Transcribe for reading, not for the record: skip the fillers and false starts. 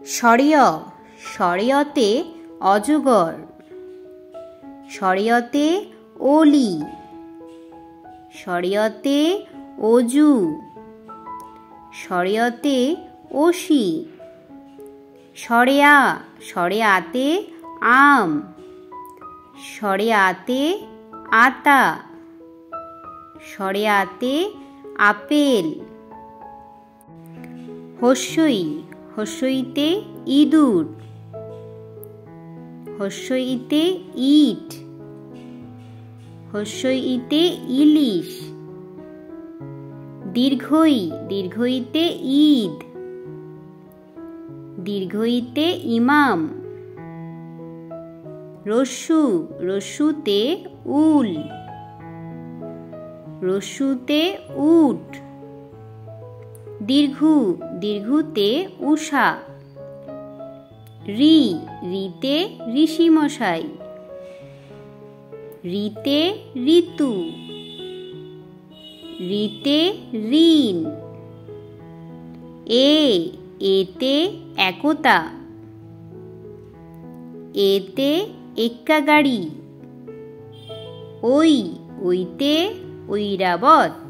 সরিয় সরিয়তে অজগর, সরিয়তে ওলি, সরিয়তে অজু, সরিয়তে ওশি, সরেয়া সরেয়াতে আম, সরেয়াতে আতা, সরেয়াতে আপেল। হস্যই হস্যইতে ইঁদুর, হস্যইতে ইট, হস্যইতে ইলিশ। দীর্ঘই দীর্ঘইতে ঈদ, দীর্ঘইতে ইমাম। রস্যু রস্যুতে উল, রস্যুতে উট। দীর্ঘু দীর্ঘুতে উষা। রি রিতে ঋষিমশাই, রিতে ঋতু, রিতে ঋণ। এতে একতা, এতে এক্কা গাড়ি। ওইতে ঐরাবত।